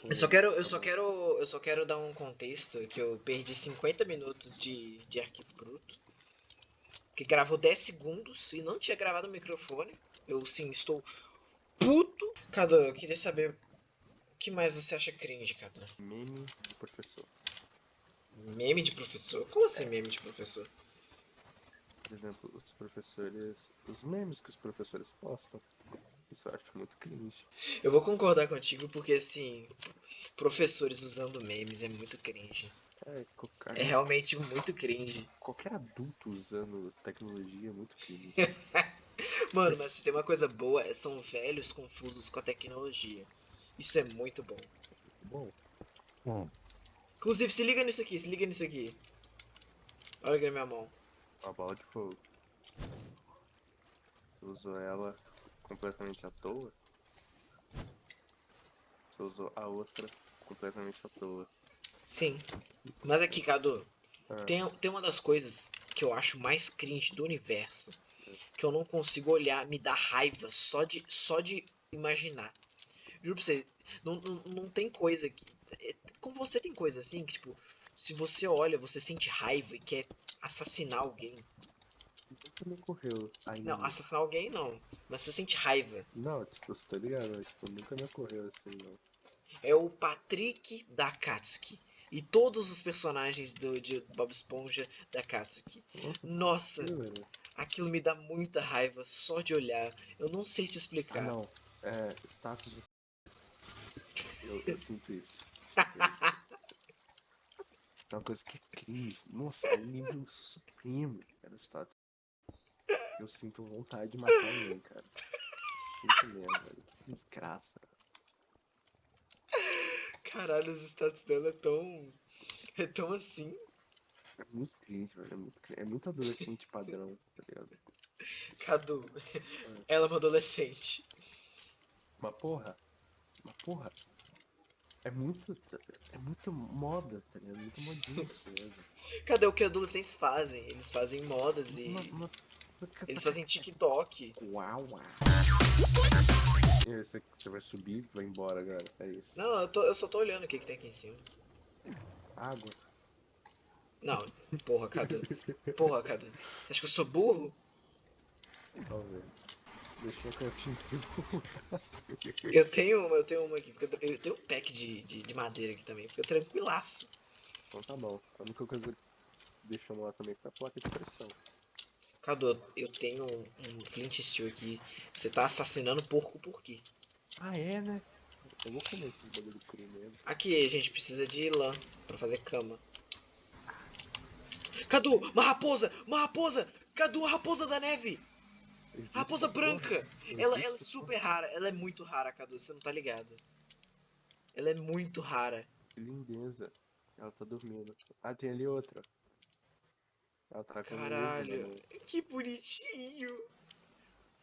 Eu só quero dar um contexto que eu perdi 50 minutos de arquivo bruto, que gravou 10 segundos e não tinha gravado o microfone. Eu sim estou puto. Cadu, eu queria saber o que mais você acha cringe, Cadu? Meme de professor. Meme de professor? Como assim meme de professor? Por exemplo, os professores. Os memes que os professores postam. Isso eu acho muito cringe. Eu vou concordar contigo porque assim, professores usando memes é muito cringe. É Mas realmente muito cringe. qualquer adulto usando tecnologia é muito cringe. Mano, mas se tem uma coisa boa, são velhos confusos com a tecnologia. Isso é muito bom. Bom, Inclusive, se liga nisso aqui, se liga nisso aqui. Olha aqui na minha mão. a bola de fogo. Você usou ela completamente à toa. Você usou a outra completamente à toa. Sim. Mas aqui, Cadu, Ah, tem uma das coisas que eu acho mais cringe do universo, que eu não consigo olhar, me dá raiva só de imaginar. Juro pra você, não tem coisa que. Com você tem coisa assim que, tipo, se você olha, você sente raiva e quer assassinar alguém. nunca me ocorreu Não, ainda. assassinar alguém não, mas você sente raiva. Não, tipo, você tá ligado, mas tipo, nunca me ocorreu assim, não. É o Patrick da Akatsuki. E todos os personagens de Bob Esponja da Akatsuki. Nossa, Nossa, que velho. aquilo me dá muita raiva só de olhar. Eu não sei te Ah, explicar. não. É, status de. Eu sinto isso. Entende? Isso é uma coisa que é cringe. Nossa, é um nível supremo, cara, status. Eu sinto vontade de matar alguém, cara. Sinto mesmo, velho. Que desgraça. Caralho, os status dela é tão. É tão assim. É muito cringe, velho. É muito, cringe. É muito adolescente padrão, tá ligado? Cadu, É. ela é uma adolescente. Mas porra, mas porra, é muito. É muito moda, tá ligado? Muito modinha isso mesmo. Cadê o que adolescentes fazem? Eles fazem modas Mas, e. mas, Eles fazem TikTok. uau, uau. Você vai subir, vai embora agora. É isso. Não, eu só tô olhando o que tem aqui em cima. Água. Não, porra, Cadu. Porra, Cadu. Você acha que eu sou burro? Talvez. Deixei a crafting table. Eu tenho uma aqui. Eu tenho um pack de madeira aqui também. Fica tranquilaço. Então tá bom. A única coisa que deixamos lá também foi a placa de pressão. Cadu, eu tenho um Flint Steel aqui. Você tá assassinando porco por quê? Ah, é, né? Eu vou comer esses bagulho cru mesmo. Aqui, a gente precisa de lã pra fazer cama. Cadu, uma raposa! Uma raposa! Cadu, uma raposa da neve! Existe Raposa essa porra? branca! Ela é Existe essa porra? super rara. Ela é muito rara, Cadu. Você não tá ligado. Ela é muito rara. Que lindeza. Ela tá dormindo. Ah, tem ali outra. Ela tá com um ovo na Caralho. mão. Que bonitinho.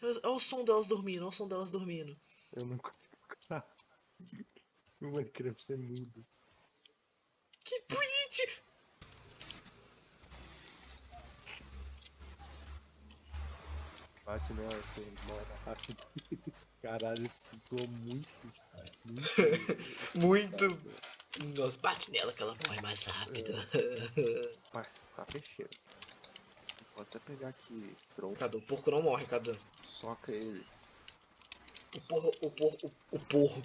Olha o som delas dormindo. Olha o som delas dormindo. Eu não consigo ficar. O Minecraft é mudo. Que bonitinho. Bate nela que mora rápido. Caralho, isso soou muito, muito Muito. assustado. Nossa, bate nela que ela morre mais rápido. É, pá, tá mexendo. Vou até pegar aqui tronco, Cadu, o porco não morre, Cadu. soca ele. O porro.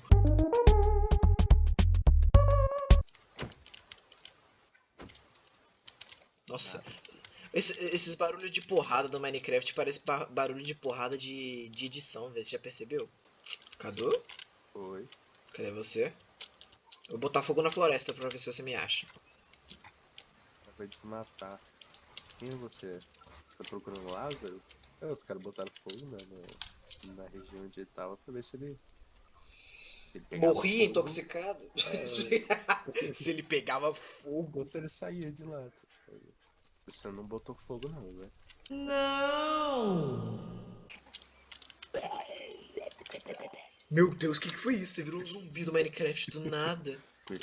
Nossa, Nada. esses barulhos de porrada do Minecraft parecem barulho de porrada de edição, vê, você já percebeu? Cadu? Oi. Cadê você? Eu vou botar fogo na floresta pra ver se você me acha. Acabei de se matar. Quem é você? Tá procurando Lázaro? É, os caras botaram fogo na região onde ele tava pra ver se ele pegava Morri fogo. intoxicado? É, Se ele pegava ou fogo. se ele saía de lá. Você não botou fogo não, né? Não! Meu Deus, o que foi isso? Você virou um zumbi do Minecraft do nada. Vai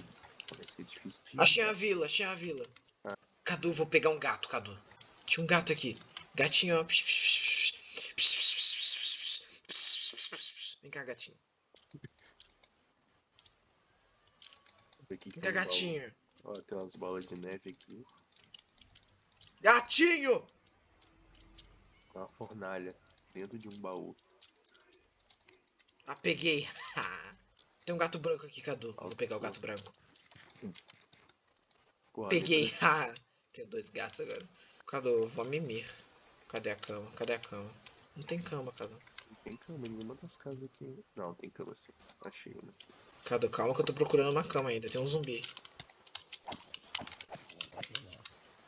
ser difícil de Achei a ir. vila, achei a vila. Ah, Cadu, vou pegar um gato, Cadu. Tinha um gato aqui. Gatinho, ó. Vem cá, gatinho. Aqui Vem cá, tem um baú. gatinho. Ó, tem umas bolas de neve aqui. Gatinho! Uma fornalha dentro de um baú. Ah, peguei. Tem um gato branco aqui, Cadu. Vou Alto pegar o fogo. gato branco. Pô, Peguei. Tenho 2 gatos agora. Cadu, vou mimir. Cadê a cama? Cadê a cama? Não tem cama, Cadu. Não tem cama em nenhuma das casas aqui. Não, tem cama sim. Achei uma aqui. Cadu, calma que eu tô procurando uma cama ainda. Tem um zumbi.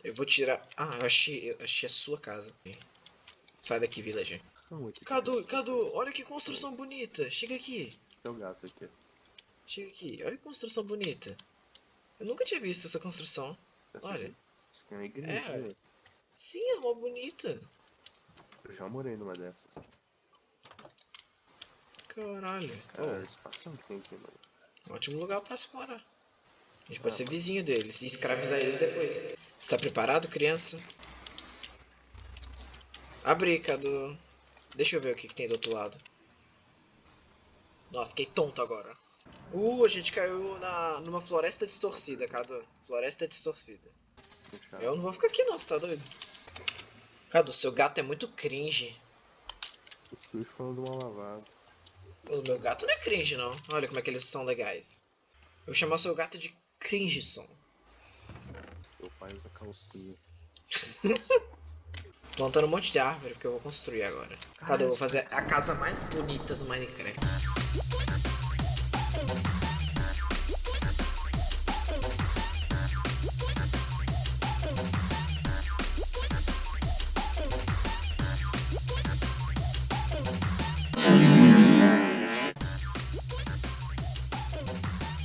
Eu vou tirar... Ah, eu achei a sua casa. Sai daqui, villager. São aqui. Cadu, olha que construção bonita. Chega aqui. Tem um gato aqui. Chega aqui. Olha que construção bonita. Eu nunca tinha visto essa construção. Olha. Isso aqui é uma igreja. É. Sim, é uma bonita. Eu já morei numa dessas. Caralho. Cara, espação que tem aqui, mano. Ótimo lugar pra se morar. A gente pode ser vizinho deles e escravizar eles depois. Você tá preparado, criança? Abre, Cadu. Deixa eu ver o que tem do outro lado. Nossa, fiquei tonto agora. A gente caiu numa floresta distorcida, Cadu. Floresta distorcida. Fechado. Eu não vou ficar aqui não, você tá doido? Cadu, seu gato é muito cringe. O sujo falando mal lavado. O meu gato não é cringe, não. Olha como é que eles são legais. Eu vou chamar seu gato de cringeson. Meu pai usa calcinha. Plantando um monte de árvore, porque eu vou construir agora. Cadu, eu vou fazer a casa mais bonita do Minecraft.